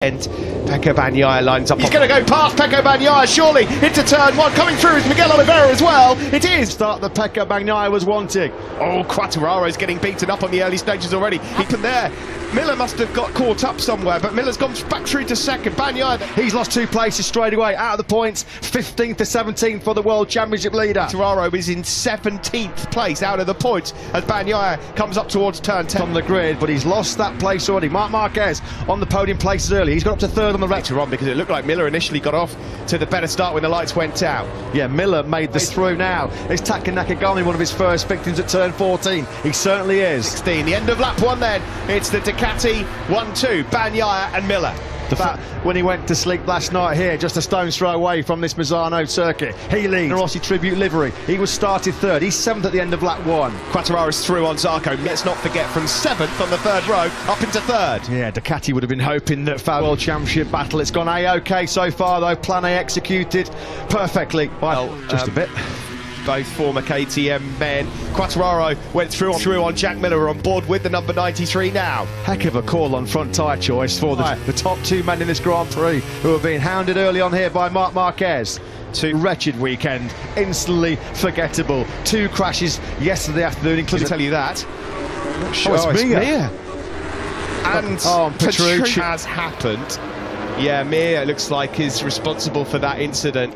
And Pecco Bagnaia lines up. He's going to go past Pecco Bagnaia, surely, into turn one. Coming through is Miguel Oliveira as well. It is. Start that Pecco Bagnaia was wanting. Oh, Quartararo's getting beaten up on the early stages already. Even there, Miller must have got caught up somewhere, but Miller's gone back through to second. Bagnaia, he's lost 2 places straight away, out of the points. 15th to 17th for the World Championship leader. Quartararo is in 17th place out of the points as Bagnaia comes up towards turn 10. On the grid, but he's lost that place already. Marc Marquez on the podium places early. He's got up to third on the later on because it looked like Miller initially got off to the better start when the lights went out. Yeah, Miller made this through now. Is Taka Nakagami one of his first victims at turn 14? He certainly is. 16, the end of lap one then. It's the Ducati 1-2, Bagnaia and Miller. The fact when he went to sleep last night here, just a stone's throw away from this Misano circuit, he leads. Rossi Tribute livery. He was started third. He's 7th at the end of lap 1. Quartararo's through on Zarco. Let's not forget from 7th on the 3rd row up into 3rd. Yeah, Ducati would have been hoping that for World Championship battle. It's gone A-OK so far though. Plan A executed perfectly. Well, just a bit. Both former KTM men. Quartararo went through on Jack Miller. We're on board with the number 93 now. Heck of a call on front tyre choice for the top 2 men in this Grand Prix who have been hounded early on here by Marc Marquez. Wretched weekend, instantly forgettable. 2 crashes yesterday afternoon, including. I'll tell you that. It's Mia. And Petrucci has happened. Yeah, Mia looks like is responsible for that incident.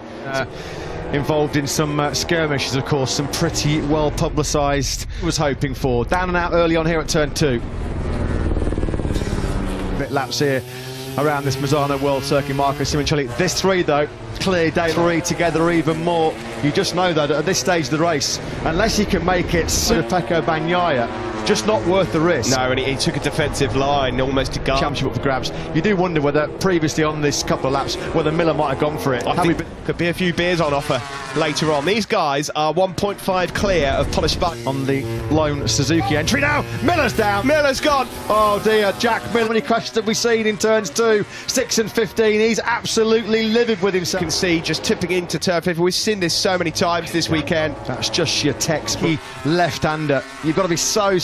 Involved in some skirmishes, of course, some pretty well publicised. Was hoping for down and out early on here at turn 2. Bit laps here around this Misano World Circuit. Marco Simoncelli. This 3 though, clear day 3 together even more. You just know that at this stage of the race, unless he can make it to Pecco Bagnaia, just not worth the risk. No, and he took a defensive line almost to go. Championship up for grabs. You do wonder whether previously on this couple of laps whether Miller might have gone for it. Could be a few beers on offer later on. These guys are 1.5 clear of polished buck on the lone Suzuki entry now. Miller's down. Miller's gone. Oh dear, Jack Miller. Many crashes that we've seen in turns 2, 6 and 15. He's absolutely livid with himself. You can see just tipping into turn 5. We've seen this so many times this weekend. That's just your textbook left-hander. You've got to be so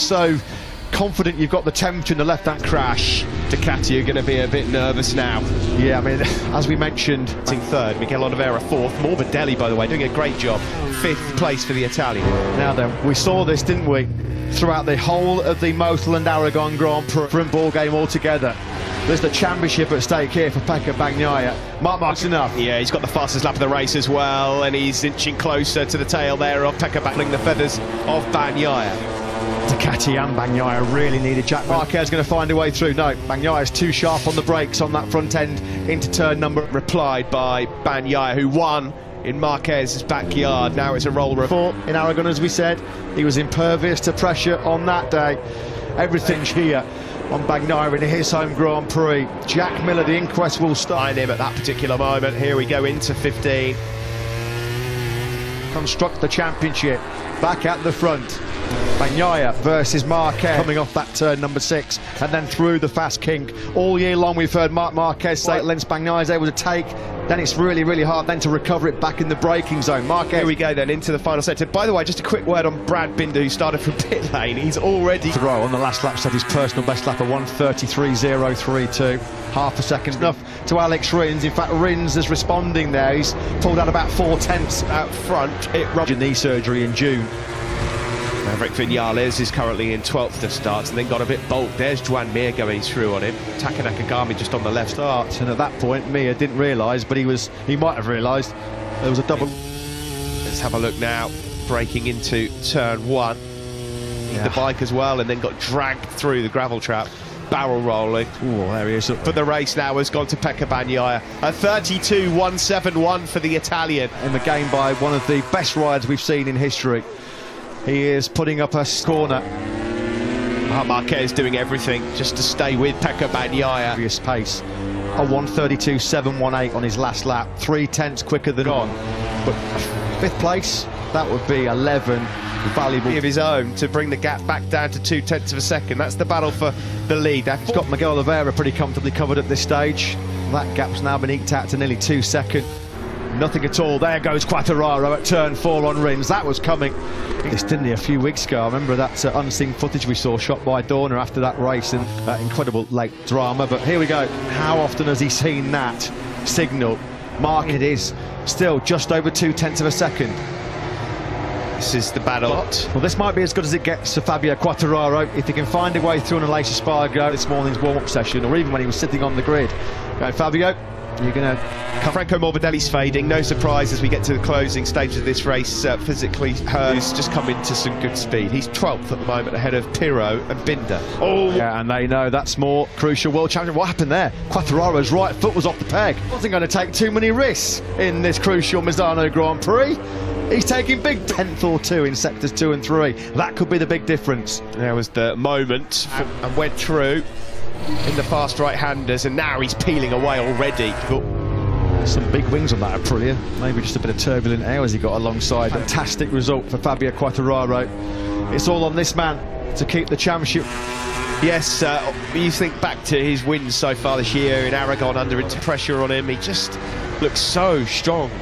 confident you've got the temperature in the left-hand crash. Ducati are going to be a bit nervous now. Yeah, I mean, as we mentioned, in 3rd, Miguel Oliveira 4th, Morbidelli, by the way, doing a great job. 5th place for the Italian. Now then, we saw this, didn't we, throughout the whole of the Motul and Aragon Grand Prix ball game altogether. There's the championship at stake here for Pecco Bagnaia. Mark's enough. Yeah, he's got the fastest lap of the race as well, and he's inching closer to the tail there of Pecco battling the feathers of Bagnaia. Ducati and Bagnaia really needed Jack Marquez going to find a way through. No, Bagnaia's too sharp on the brakes on that front end into turn number. Replied by Bagnaia, who won in Marquez's backyard. Now it's a roller of in Aragon, as we said. He was impervious to pressure on that day. Everything's here on Bagnaia in his home Grand Prix. Jack Miller, the inquest will start him at that particular moment. Here we go into 15. Construct the championship back at the front. Bagnaia versus Marquez coming off that turn number 6 and then through the fast kink. All year long we've heard Marc Marquez say Lens Bagnaia is able to take, then it's really hard then to recover it back in the braking zone. Marquez. Here we go then into the final sector. By the way, just a quick word on Brad Binder, who started from pit lane. He's already throw on the last lap, set his personal best lap of 1:33.032. Half a second enough to Alex Rins. In fact, Rins is responding there. He's pulled out about 4/10 out front. Knee surgery in June. Maverick Vinales is currently in 12th of starts and then got a bit bold. There's Juan Mir going through on him. Taka Nakagami just on the left start. And at that point, Mir didn't realise, but he might have realised there was a double. Let's have a look now. Breaking into turn 1. Yeah. The bike as well, and then got dragged through the gravel trap. Barrel rolling. Oh, there he is. For the race now has gone to Pecco Bagnaia. A 32.171 for the Italian. In the game by one of the best rides we've seen in history. He is putting up a corner. Marquez doing everything just to stay with Pecco Bagnaia. Pace. A 1:32.718 on his last lap. 3/10 quicker than on. But 5th place, that would be 11. Valuable of his own to bring the gap back down to 0.2 of a second. That's the battle for the lead. He's got Miguel Oliveira pretty comfortably covered at this stage. That gap's now been eked out to nearly 2 seconds. nothing at all. There goes Quartararo at turn 4 on Rins. That was coming. This didn't he a few weeks ago? I remember that unseen footage we saw shot by Dorner after that race and that incredible late drama. But here we go. How often has he seen that signal? Mark, it is still just over 0.2 of a second. This is the battle. Well, this might be as good as it gets for Fabio Quartararo if he can find a way through on Aleix Espargaro this morning's warm-up session, or even when he was sitting on the grid. Go, Fabio, you're going to... Franco Morbidelli's fading, no surprise as we get to the closing stage of this race. Physically, Hearn's just come into some good speed. He's 12th at the moment, ahead of Pirro and Binder. Oh, yeah, and they know that's more crucial. World champion, what happened there? Quartararo's right foot was off the peg. Wasn't going to take too many risks in this crucial Misano Grand Prix. He's taking big 10th or 2 in sectors 2 and 3. That could be the big difference. There was the moment and went through in the fast right-handers, and now he's peeling away already. Some big wings on that Aprilia. Maybe just a bit of turbulent air as he got alongside. Fantastic result for Fabio Quartararo. It's all on this man to keep the championship. Yes, you think back to his wins so far this year in Aragon under pressure on him. He just looks so strong.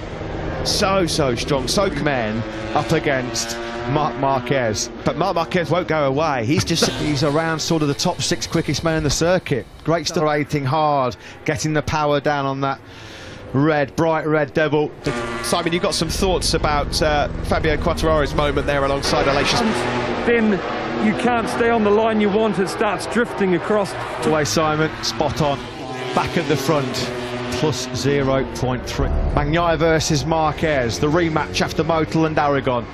So strong, so men up against Marc Marquez. But Marc Marquez won't go away. He's just he's around sort of the top 6 quickest men in the circuit. Great stuff, rating hard, getting the power down on that bright red devil. Simon, you've got some thoughts about Fabio Quartararo's moment there alongside Aleix. Then you can't stay on the line you want, it starts drifting across. Away Simon, spot on, back at the front. Plus 0.3. Bagnaia versus Marquez, the rematch after Motul and Aragon.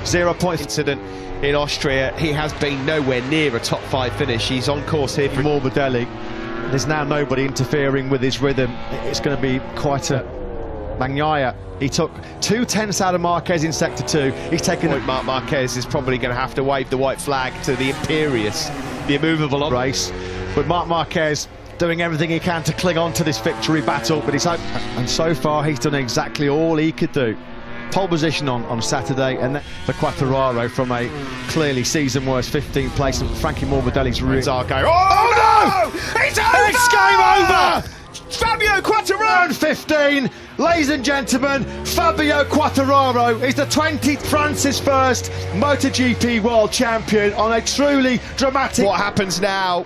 0 points. Incident in Austria, he has been nowhere near a top 5 finish. He's on course here for Morbidelli. There's now nobody interfering with his rhythm. It's going to be quite a... Bagnaia, he took 2/10 out of Marquez in sector 2. He's taken... Marc Marquez is probably going to have to wave the white flag to the imperious, the immovable race. But Marc Marquez doing everything he can to cling on to this victory battle, but he's hoping, and so far he's done exactly all he could do. Pole position on Saturday, and then for Quartararo from a clearly season worst 15th place, and Frankie Morbidelli's really... Oh no! It's over! It's game over! Fabio Quartararo! 15, ladies and gentlemen, Fabio Quartararo is the 20th France's first MotoGP world champion on a truly dramatic... What happens now?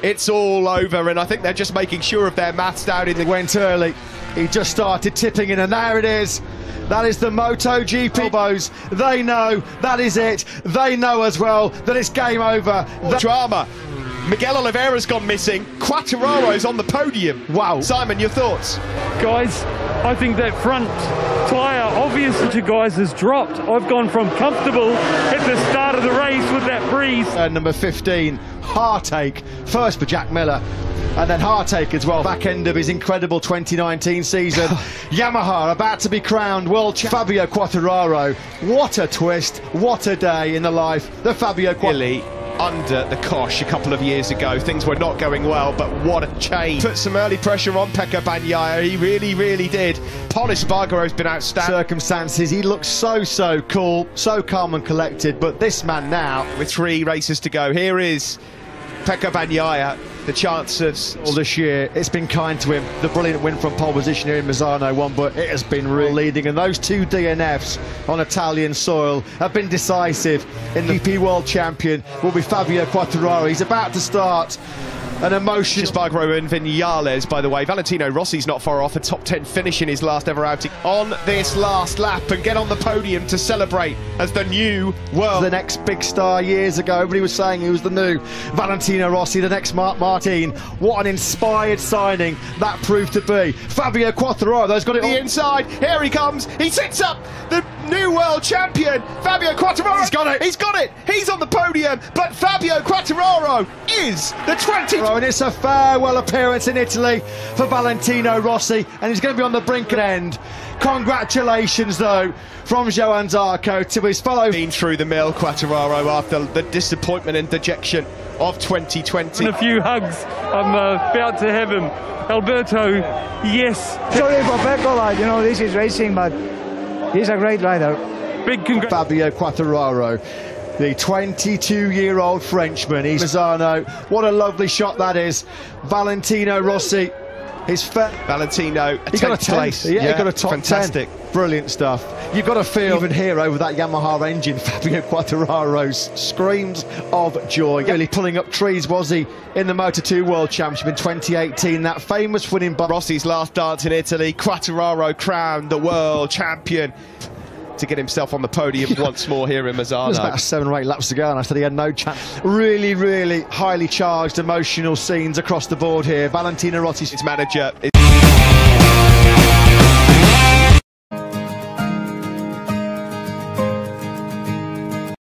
It's all over, and I think they're just making sure of their maths down in the... Went early, he just started tipping in, and there it is. That is the MotoGP elbows. They know, that is it. They know as well that it's game over. Drama. Miguel Oliveira's gone missing. Quartararo's on the podium. Wow. Simon, your thoughts? Guys, I think that front tyre, obviously, to guys, has dropped. I've gone from comfortable at the start of the race with that breeze. Number 15, heartache. First for Jack Miller, and then heartache as well. Back end of his incredible 2019 season. Yamaha about to be crowned world champion. Fabio Quartararo. What a twist. What a day in the life. The Fabio Quartararo. Under the cosh a couple of years ago, things were not going well, but what a change. Put some early pressure on Pecco Bagnaia, he really did. Pol Espargaro's been outstanding. Circumstances, he looks so cool, so calm and collected, but this man now... With 3 races to go, here is Pecco Bagnaia, the chances all this year. It's been kind to him. The brilliant win from pole position here in Misano won, but it has been real leading, and those 2 DNFs on Italian soil have been decisive. In the GP world champion will be Fabio Quartararo. He's about to start an emotion. Espargaro and Vinales, by the way. Valentino Rossi's not far off a top 10 finish in his last ever outing on this last lap and get on the podium to celebrate as the new world. The next big star years ago, everybody was saying he was the new Valentino Rossi, the next Marc Martin. What an inspired signing that proved to be. Fabio Quartararo's got it the inside. Here he comes. He sits up. The new world champion, Fabio Quartararo. He's got it. He's got it. He's on the podium, but Fabio Quartararo is the 20th. And it's a farewell appearance in Italy for Valentino Rossi, and he's going to be on the brink of end. Congratulations, though, from Johann Zarco to his fellow... Been through the mill, Quartararo, after the disappointment and dejection of 2020. And a few hugs. I'm about to have him. Alberto, yes. Sorry for Pecco, like, you know, this is racing, but he's a great rider. Big congrats. Fabio Quartararo, the 22-year-old Frenchman. He's Misano. What a lovely shot that is. Valentino Rossi His Valentino, he got a 10th place. Yeah, he got a top fantastic. 10. Brilliant stuff. You've got to feel even here over that Yamaha engine, Fabio Quartararo's screams of joy. Really pulling up trees, was he, in the Moto2 World Championship in 2018? That famous winning by Rossi's last dance in Italy. Quartararo crowned the world champion to get himself on the podium once more here in Mazzano. There's about 7 or 8 laps to go, and I said he had no chance. Really, really highly charged, emotional scenes across the board here. Valentino Rossi's his manager.